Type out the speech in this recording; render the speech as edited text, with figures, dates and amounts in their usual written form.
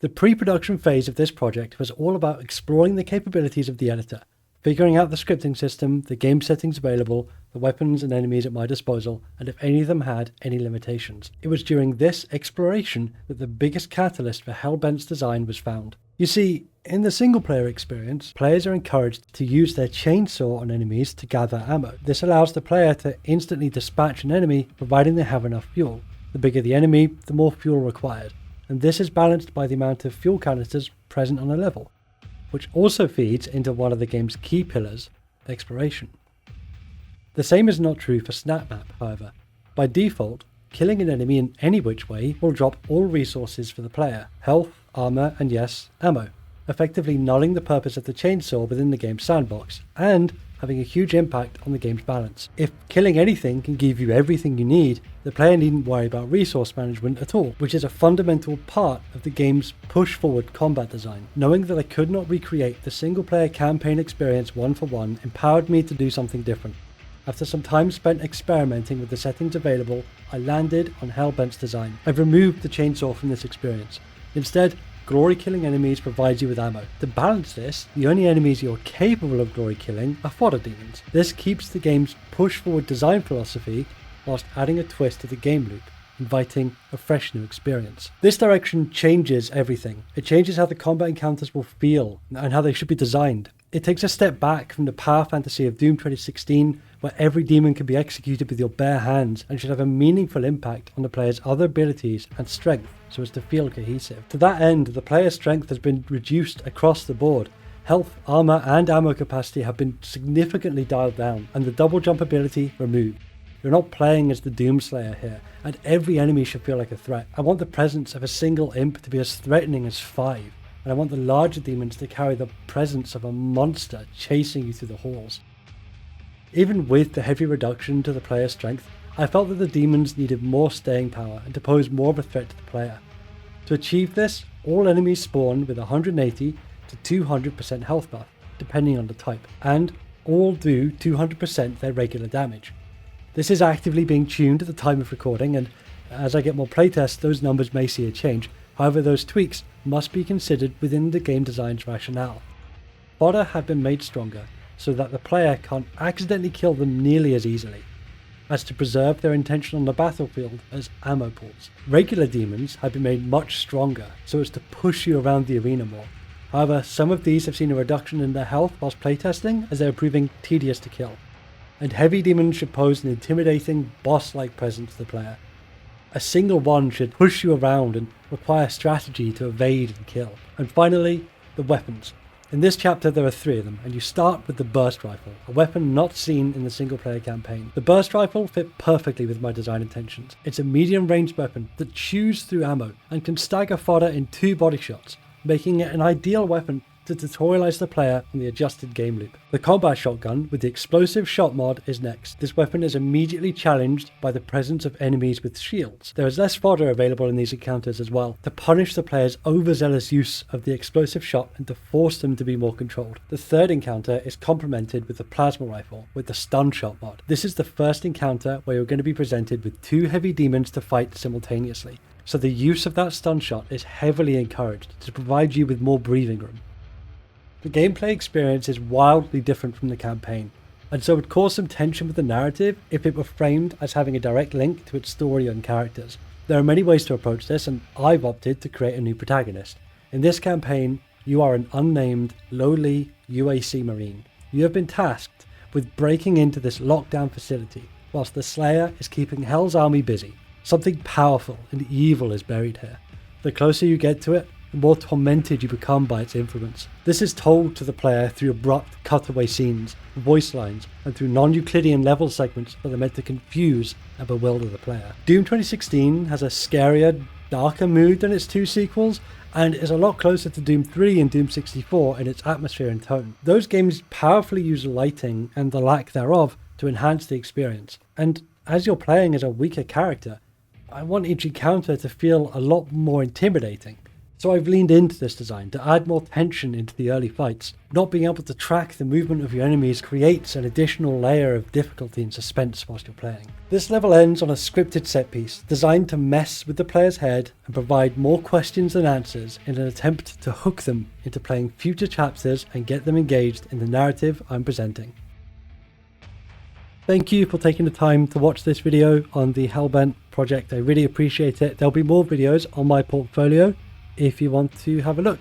The pre-production phase of this project was all about exploring the capabilities of the editor, figuring out the scripting system, the game settings available, the weapons and enemies at my disposal, and if any of them had any limitations. It was during this exploration that the biggest catalyst for Hellbent's design was found. You see, in the single-player experience, players are encouraged to use their chainsaw on enemies to gather ammo. This allows the player to instantly dispatch an enemy, providing they have enough fuel. The bigger the enemy, the more fuel required, and this is balanced by the amount of fuel canisters present on a level, which also feeds into one of the game's key pillars, exploration. The same is not true for Snap Map, however. By default, killing an enemy in any which way will drop all resources for the player: health, armor, and yes, ammo, effectively nulling the purpose of the chainsaw within the game's sandbox, and having a huge impact on the game's balance. If killing anything can give you everything you need, the player needn't worry about resource management at all, which is a fundamental part of the game's push-forward combat design. Knowing that I could not recreate the single-player campaign experience one for one empowered me to do something different. After some time spent experimenting with the settings available, I landed on Hellbent's design. I've removed the chainsaw from this experience. Instead, glory killing enemies provides you with ammo. To balance this, the only enemies you're capable of glory killing are fodder demons. This keeps the game's push-forward design philosophy whilst adding a twist to the game loop, inviting a fresh new experience. This direction changes everything. It changes how the combat encounters will feel and how they should be designed. It takes a step back from the power fantasy of Doom 2016, where every demon can be executed with your bare hands and should have a meaningful impact on the player's other abilities and strength so as to feel cohesive. To that end, the player's strength has been reduced across the board. Health, armor, and ammo capacity have been significantly dialed down, and the double jump ability removed. You're not playing as the Doomslayer here, and every enemy should feel like a threat. I want the presence of a single imp to be as threatening as 5. And I want the larger demons to carry the presence of a monster chasing you through the halls. Even with the heavy reduction to the player's strength, I felt that the demons needed more staying power and to pose more of a threat to the player. To achieve this, all enemies spawn with 180 to 200% health buff, depending on the type, and all do 200% their regular damage. This is actively being tuned at the time of recording, and as I get more playtests, those numbers may see a change. However, those tweaks must be considered within the game design's rationale. Fodder have been made stronger so that the player can't accidentally kill them nearly as easily, as to preserve their intention on the battlefield as ammo pools. Regular demons have been made much stronger so as to push you around the arena more. However, some of these have seen a reduction in their health whilst playtesting as they are proving tedious to kill, and heavy demons should pose an intimidating boss-like presence to the player. A single one should push you around and require strategy to evade and kill. And finally, the weapons. In this chapter there are 3 of them, and you start with the burst rifle, a weapon not seen in the single player campaign. The burst rifle fit perfectly with my design intentions. It's a medium range weapon that chews through ammo and can stagger fodder in 2 body shots, making it an ideal weapon to tutorialize the player on the adjusted game loop. The combat shotgun with the explosive shot mod is next. This weapon is immediately challenged by the presence of enemies with shields. There is less fodder available in these encounters as well, to punish the player's overzealous use of the explosive shot and to force them to be more controlled. The third encounter is complemented with the plasma rifle with the stun shot mod. This is the first encounter where you're going to be presented with 2 heavy demons to fight simultaneously, so the use of that stun shot is heavily encouraged to provide you with more breathing room. The gameplay experience is wildly different from the campaign, and so would cause some tension with the narrative if it were framed as having a direct link to its story and characters. There are many ways to approach this, and I've opted to create a new protagonist. In this campaign, you are an unnamed, lowly UAC Marine. You have been tasked with breaking into this lockdown facility, whilst the Slayer is keeping Hell's army busy. Something powerful and evil is buried here. The closer you get to it, the more tormented you become by its influence. This is told to the player through abrupt cutaway scenes, voice lines, and through non-Euclidean level segments that are meant to confuse and bewilder the player. Doom 2016 has a scarier, darker mood than its 2 sequels, and is a lot closer to Doom 3 and Doom 64 in its atmosphere and tone. Those games powerfully use lighting and the lack thereof to enhance the experience, and as you're playing as a weaker character, I want each encounter to feel a lot more intimidating. So I've leaned into this design to add more tension into the early fights. Not being able to track the movement of your enemies creates an additional layer of difficulty and suspense whilst you're playing. This level ends on a scripted set piece designed to mess with the player's head and provide more questions than answers in an attempt to hook them into playing future chapters and get them engaged in the narrative I'm presenting. Thank you for taking the time to watch this video on the Hellbent project. I really appreciate it. There'll be more videos on my portfolio if you want to have a look.